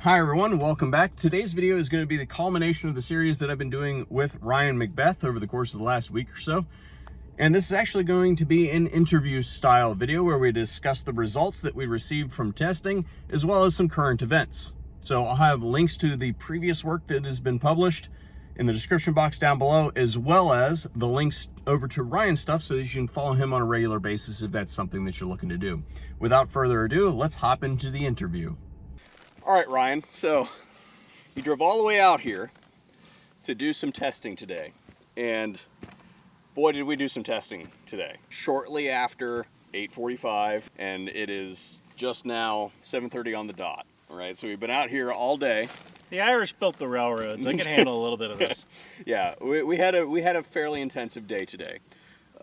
Hi everyone, welcome back. Today's video is going to be the culmination of the series that I've been doing with Ryan McBeth over the course of the last week or so. And this is actually going to be an interview style video where we discuss the results that we received from testing, as well as some current events. So I'll have links to the previous work that has been published in the description box down below, as well as the links over to Ryan's stuff so that you can follow him on a regular basis if that's something that you're looking to do. Without further ado, let's hop into the interview. All right, Ryan, so you drove all the way out here to do some testing today, and boy, did we do some testing today. Shortly after 8:45, and it is just now 7:30 on the dot, all right? So we've been out here all day. The Irish built the railroads. I can handle a little bit of this. Yeah, we had a fairly intensive day today.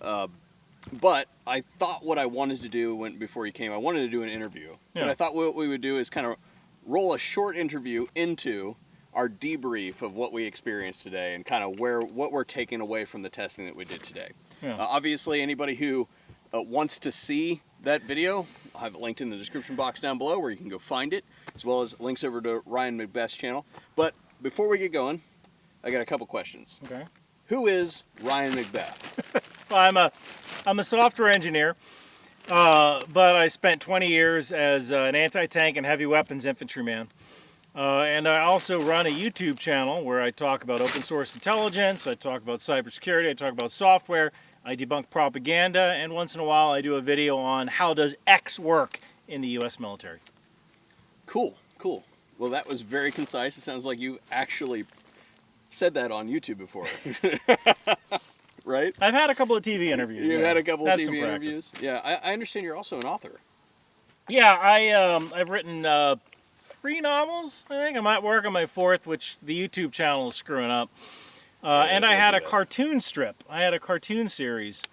But I thought what I wanted to do before you came, I wanted to do an interview. Yeah. But I thought what we would do is kind of roll a short interview into our debrief of what we experienced today and kind of what we're taking away from the testing that we did today. Yeah. Obviously, anybody who wants to see that video, I'll have it linked in the description box down below where you can go find it, as well as links over to Ryan McBeth's channel. But before we get going, I got a couple questions. Okay. Who is Ryan McBeth? Well, I'm a software engineer. But I spent 20 years as an anti-tank and heavy weapons infantryman. And I also run a YouTube channel where I talk about open source intelligence, I talk about cybersecurity, I talk about software, I debunk propaganda, and once in a while I do a video on how does X work in the US military. Cool, cool. Well, that was very concise. It sounds like you actually said that on YouTube before. Right? I've had a couple of TV interviews. You've had a couple of TV interviews? Yeah, I understand you're also an author. Yeah, I've written 3 novels, I think. I might work on my 4th, which the YouTube channel is screwing up. And I had a cartoon strip. I had a cartoon series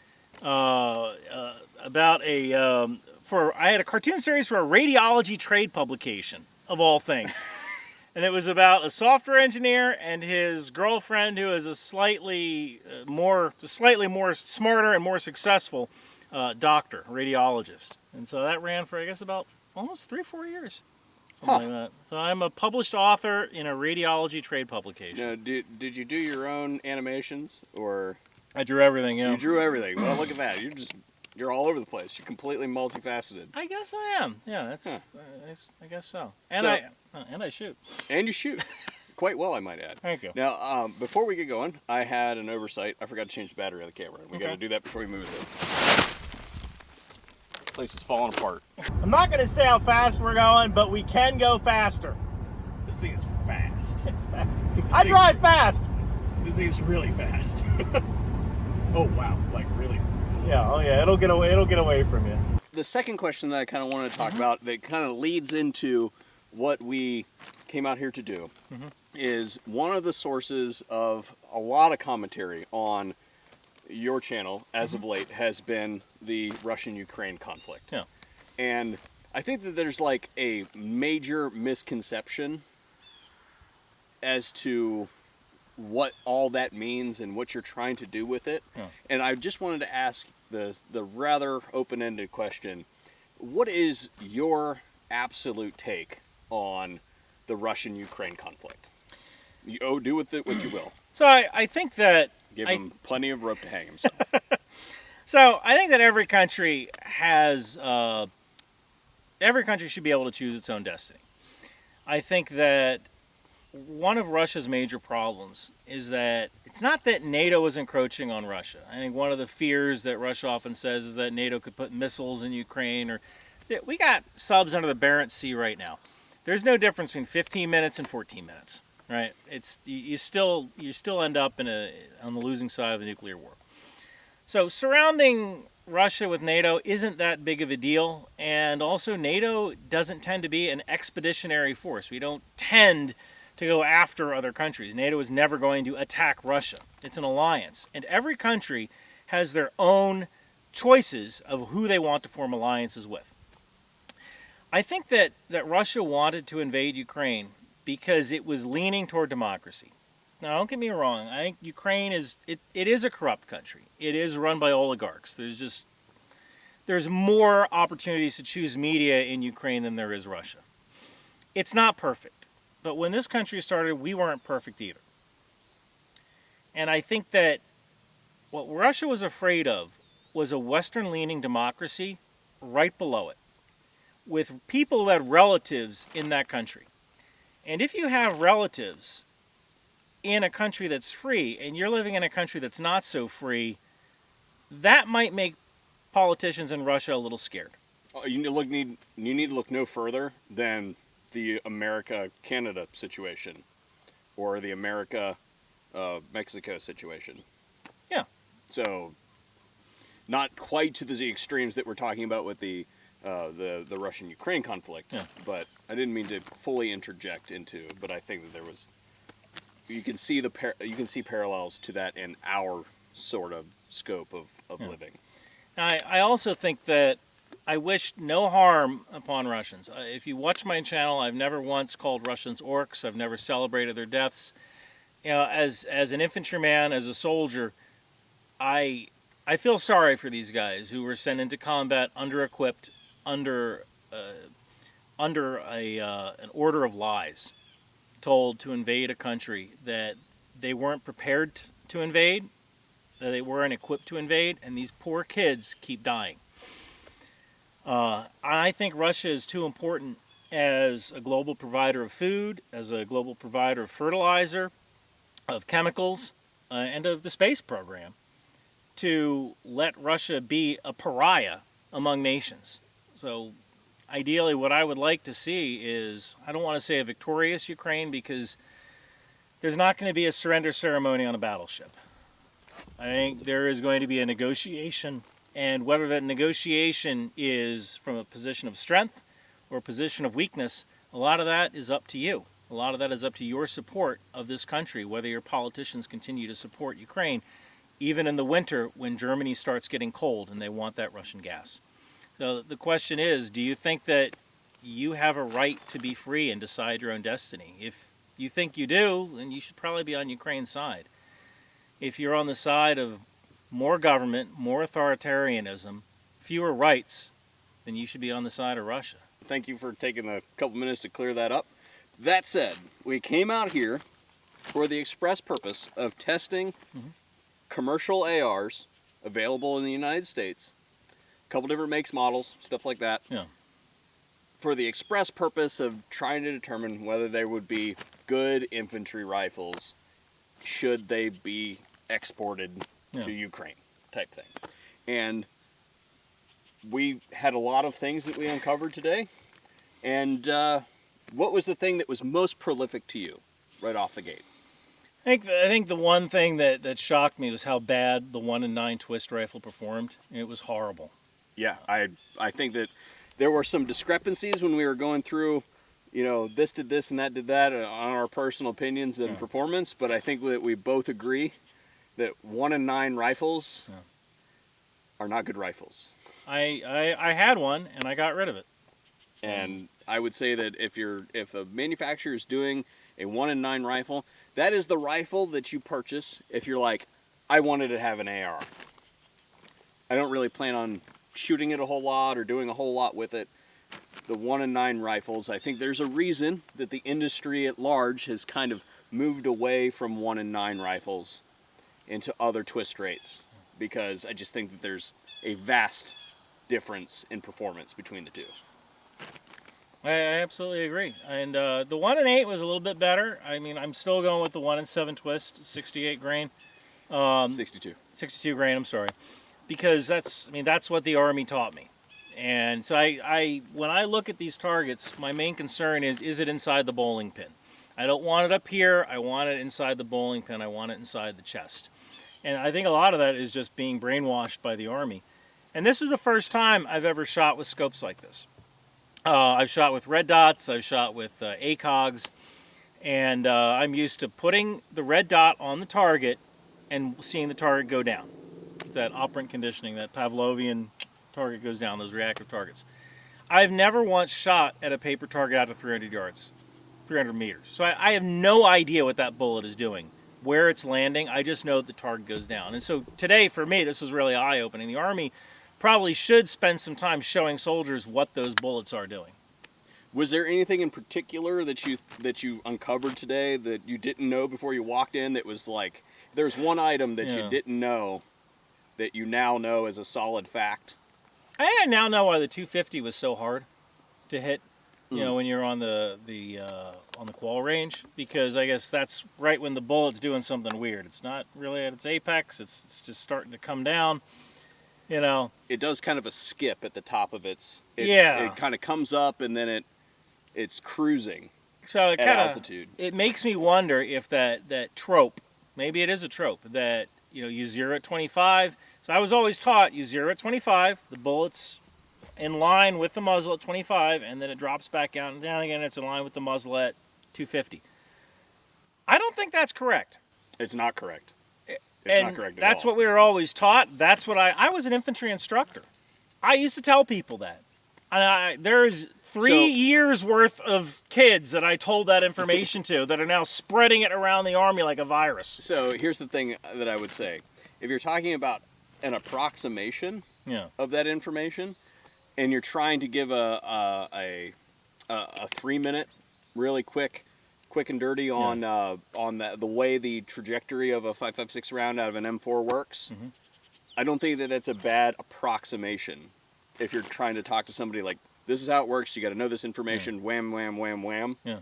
about I had a cartoon series for a radiology trade publication, of all things. And it was about a software engineer and his girlfriend, who is a slightly more smarter and more successful doctor, radiologist. And so that ran for, I guess, about almost 3-4 years, something like that. So I'm a published author in a radiology trade publication. Now, did you do your own animations, or? I drew everything. Yeah. You drew everything. Well, look at that. You're all over the place. You're completely multifaceted. I guess I am. Yeah, that's. I guess so. And I shoot. And you shoot. Quite well, I might add. Thank you. Now, before we get going, I had an oversight. I forgot to change the battery of the camera. We got to do that before we move it. The place is falling apart. I'm not going to say how fast we're going, but we can go faster. This thing is fast. It's fast. I drive fast. This thing is really fast. Oh wow, like really. Yeah. Oh yeah. It'll get away from you. The second question that I kind of wanted to talk about that kind of leads into what we came out here to do is one of the sources of a lot of commentary on your channel as of late has been the Russian-Ukraine conflict. Yeah. And I think that there's like a major misconception as to what all that means and what you're trying to do with it. Yeah. And I just wanted to ask the rather open-ended question: what is your absolute take on the Russian-Ukraine conflict? You do with it what you will. So I think that give him plenty of rope to hang himself. So I think that every country should be able to choose its own destiny. I think that one of Russia's major problems is that it's not that NATO is encroaching on Russia. I think one of the fears that Russia often says is that NATO could put missiles in Ukraine, or we got subs under the Barents Sea right now. There's no difference between 15 minutes and 14 minutes, right? It's you still end up on the losing side of the nuclear war. So surrounding Russia with NATO isn't that big of a deal, and also NATO doesn't tend to be an expeditionary force. We don't tend to go after other countries. NATO is never going to attack Russia. It's an alliance. And every country has their own choices of who they want to form alliances with. I think that Russia wanted to invade Ukraine because it was leaning toward democracy. Now, don't get me wrong. I think Ukraine is a corrupt country. It is run by oligarchs. There's more opportunities to choose media in Ukraine than there is Russia. It's not perfect. But when this country started, we weren't perfect either. And I think that what Russia was afraid of was a Western-leaning democracy right below it, with people who had relatives in that country. And if you have relatives in a country that's free and you're living in a country that's not so free, that might make politicians in Russia a little scared. You need to look no further than the America-Canada situation or the America-Mexico situation. Yeah. So, not quite to the extremes that we're talking about with the Russian-Ukraine conflict, yeah. But I didn't mean to fully interject into. But I think that there was, you can see parallels to that in our sort of scope of yeah. living. Now, I also think that I wish no harm upon Russians. If you watch my channel, I've never once called Russians orcs. I've never celebrated their deaths. You know, as an infantryman, as a soldier, I feel sorry for these guys who were sent into combat under-equipped, under an order of lies, told to invade a country that they weren't prepared to invade, that they weren't equipped to invade, and these poor kids keep dying. I think Russia is too important as a global provider of food, as a global provider of fertilizer, of chemicals, and of the space program, to let Russia be a pariah among nations. So ideally what I would like to see is, I don't want to say a victorious Ukraine, because there's not going to be a surrender ceremony on a battleship. I think there is going to be a negotiation, and whether that negotiation is from a position of strength or a position of weakness, a lot of that is up to you. A lot of that is up to your support of this country, whether your politicians continue to support Ukraine, even in the winter when Germany starts getting cold and they want that Russian gas. So the question is, do you think that you have a right to be free and decide your own destiny? If you think you do, then you should probably be on Ukraine's side. If you're on the side of more government, more authoritarianism, fewer rights, then you should be on the side of Russia. Thank you for taking a couple minutes to clear that up. That said, we came out here for the express purpose of testing commercial ARs available in the United States, a couple different makes, models, stuff like that, Yeah. for the express purpose of trying to determine whether there would be good infantry rifles should they be exported to Ukraine, type thing. And we had a lot of things that we uncovered today. And what was the thing that was most prolific to you right off the gate? I think the one thing that shocked me was how bad the 1-in-9 twist rifle performed. It was horrible. Yeah, I think that there were some discrepancies when we were going through, you know, this did this and that did that on our personal opinions and performance, but I think that we both agree that 1-in-9 rifles are not good rifles. I had one and I got rid of it. And I would say that if a manufacturer is doing a 1-in-9 rifle, that is the rifle that you purchase if you're like, I wanted to have an AR. I don't really plan on shooting it a whole lot or doing a whole lot with it. The 1-in-9 rifles, I think there's a reason that the industry at large has kind of moved away from 1-in-9 rifles into other twist rates, because I just think that there's a vast difference in performance between the two. I absolutely agree. And the 1-in-8 was a little bit better. I mean, I'm still going with the 1-in-7 twist, 68 grain. 62. 62 grain, I'm sorry. Because that's what the Army taught me. And so when I look at these targets, my main concern is it inside the bowling pin? I don't want it up here. I want it inside the bowling pin. I want it inside the chest. And I think a lot of that is just being brainwashed by the Army. And this was the first time I've ever shot with scopes like this. I've shot with red dots, I've shot with ACOGs, and I'm used to putting the red dot on the target and seeing the target go down. It's that operant conditioning, that Pavlovian target goes down, those reactive targets. I've never once shot at a paper target out to 300 yards, 300 meters. So I have no idea what that bullet is doing, where it's landing. I just know that the target goes down. And so today, for me, this was really eye-opening. The Army probably should spend some time showing soldiers what those bullets are doing. Was there anything in particular that you uncovered today that you didn't know before you walked in that was like, there's one item that you didn't know that you now know as a solid fact? I now know why the 250 was so hard to hit, you know, when you're on the qual range, because I guess that's right when the bullet's doing something weird. It's not really at its apex, it's just starting to come down, you know. It does kind of a skip at the top of it kind of comes up and then it's cruising. So it at kind of altitude. It makes me wonder if that trope, maybe it is a trope, that, you know, you zero at 25. So I was always taught you zero at 25, the bullet's in line with the muzzle at 25, and then it drops back down and down again. It's in line with the muzzle at 250. I don't think that's correct. It's not correct. It's not correct at all. That's what we were always taught. That's what I was an infantry instructor. I used to tell people that. There's 3 years worth of kids that I told that information to that are now spreading it around the Army like a virus. So here's the thing that I would say. If you're talking about an approximation of that information, and you're trying to give a 3-minute, really quick and dirty on the way the trajectory of a 5.56 round out of an M4 works, I don't think that that's a bad approximation. If you're trying to talk to somebody like, this is how it works, you got to know this information, wham, wham, wham, wham. Yeah.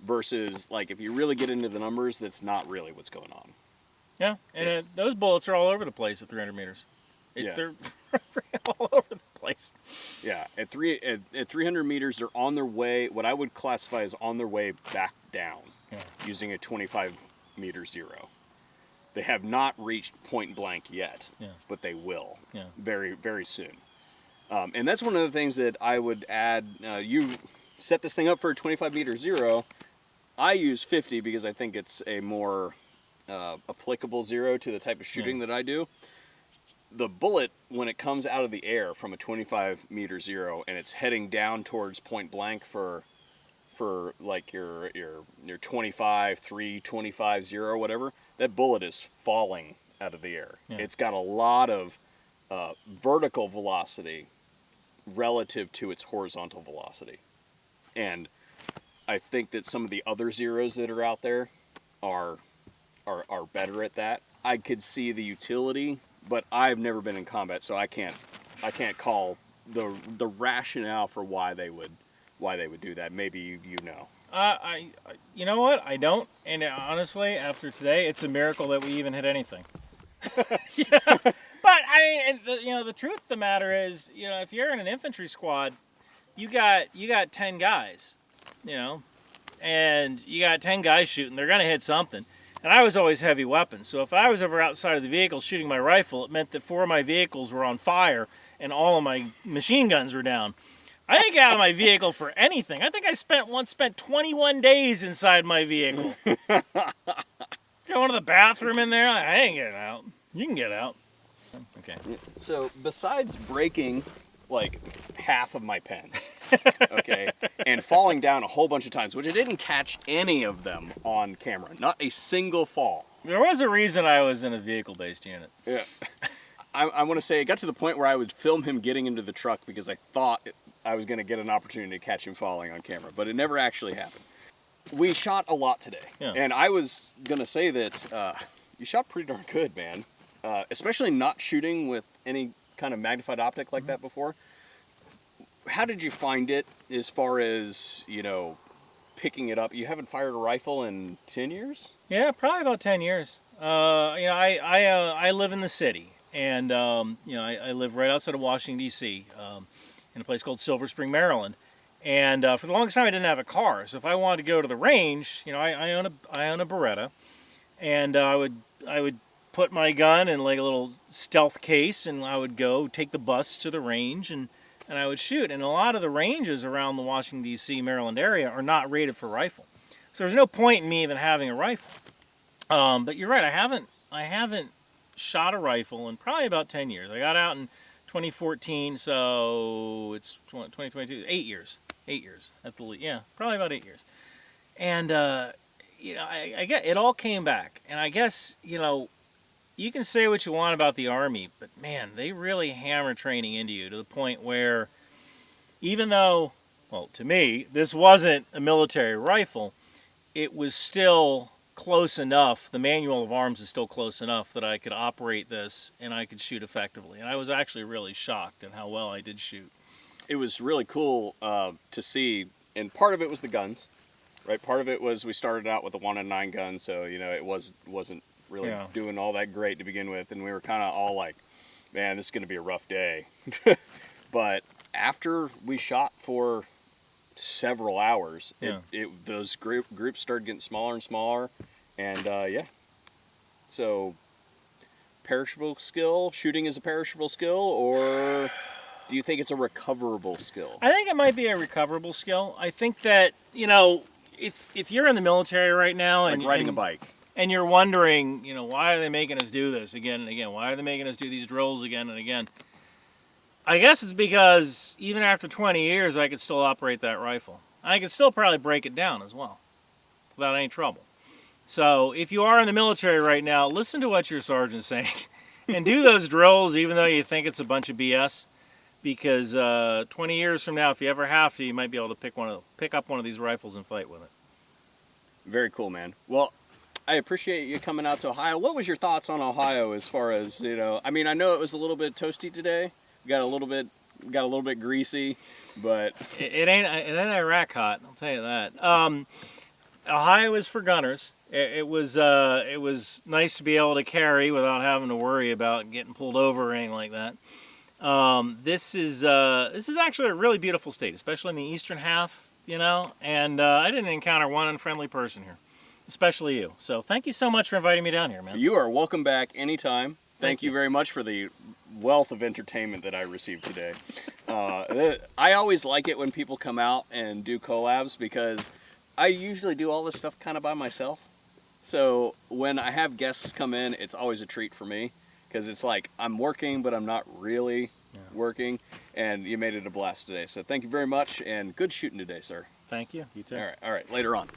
Versus, like, if you really get into the numbers, that's not really what's going on. Yeah, and those bullets are all over the place at 300 meters. They're all over the place. Yeah, at 300 meters, they're on their way, what I would classify as on their way back down, using a 25-meter zero. They have not reached point blank yet, but they will very, very soon. And that's one of the things that I would add. You set this thing up for a 25-meter zero. I use 50 because I think it's a more applicable zero to the type of shooting that I do. The bullet, when it comes out of the air from a 25-meter zero and it's heading down towards point blank for like your 25, 3, 25, 0, whatever, that bullet is falling out of the air. Yeah. It's got a lot of vertical velocity relative to its horizontal velocity. And I think that some of the other zeros that are out there are better at that. I could see the utility, but I've never been in combat, so I can't call the rationale for why they would do that. Maybe you know. You know what? I don't. And honestly, after today, it's a miracle that we even hit anything. But I mean, the truth of the matter is, if you're in an infantry squad, you got 10 guys, and you got 10 guys shooting. They're gonna hit something. And I was always heavy weapons, so if I was ever outside of the vehicle shooting my rifle, it meant that 4 of my vehicles were on fire and all of my machine guns were down. I didn't get out of my vehicle for anything. I think I once spent 21 days inside my vehicle. Going to the bathroom in there, I ain't getting out. You can get out. Okay. So besides breaking like half of my pens, okay, and falling down a whole bunch of times, which I didn't catch any of them on camera, not a single fall. There was a reason I was in a vehicle-based unit. Yeah. I want to say it got to the point where I would film him getting into the truck because I thought I was going to get an opportunity to catch him falling on camera, but it never actually happened. We shot a lot today, and I was going to say that you shot pretty darn good, man, especially not shooting with any kind of magnified optic like that before. How did you find it as far as, picking it up? You haven't fired a rifle in 10 years? Yeah, probably about 10 years. I live in the city, and I live right outside of Washington, D.C., in a place called Silver Spring, Maryland. And for the longest time, I didn't have a car. So if I wanted to go to the range, I own a Beretta, and I would put my gun in like a little stealth case, and I would go take the bus to the range, and I would shoot. And a lot of the ranges around the Washington, D.C., Maryland area are not rated for rifle. So there's no point in me even having a rifle. But you're right, I haven't shot a rifle in probably about 10 years. I got out in 2014, so it's 2022, 8 years. 8 years at the least. Yeah, probably about 8 years. And, I get it all came back. And I guess, you can say what you want about the Army, but man, they really hammer training into you to the point where even though well, to me, this wasn't a military rifle. It was still close enough, the manual of arms is still close enough that I could operate this and I could shoot effectively. And I was actually really shocked at how well I did shoot. It was really cool to see, and part of it was the guns, right? Part of it was we started out with a 1-9 gun, so you know it wasn't really doing all that great to begin with, and we were kind of all like, man, this is going to be a rough day. But after we shot for several hours, those groups started getting smaller and smaller, and yeah. So, perishable skill, shooting is a perishable skill, or do you think it's a recoverable skill? I think it might be a recoverable skill. I think that, you know, if you're in the military right now and like riding a bike, and you're wondering, you know, why are they making us do this again and again? Why are they making us do these drills again and again? I guess it's because even after 20 years, I could still operate that rifle. I could still probably break it down as well without any trouble. So if you are in the military right now, listen to what your sergeant's saying and do those drills even though you think it's a bunch of BS. Because 20 years from now, if you ever have to, you might be able to pick up one of these rifles and fight with it. Very cool, man. Well, I appreciate you coming out to Ohio. What was your thoughts on Ohio as far as, you know, I mean, I know it was a little bit toasty today. Got a little bit greasy, but it ain't Iraq hot, I'll tell you that. Ohio is for gunners. It was nice to be able to carry without having to worry about getting pulled over or anything like that. This is actually a really beautiful state, especially in the eastern half, you know, and I didn't encounter one unfriendly person here, especially you. So thank you so much for inviting me down here, man. You are welcome back anytime. Thank you very much for the wealth of entertainment that I received today. I always like it when people come out and do collabs because I usually do all this stuff kind of by myself. So when I have guests come in, it's always a treat for me. Because it's like, I'm working, but I'm not really working, and you made it a blast today. So thank you very much, and good shooting today, sir. Thank you. You too. All right, later on.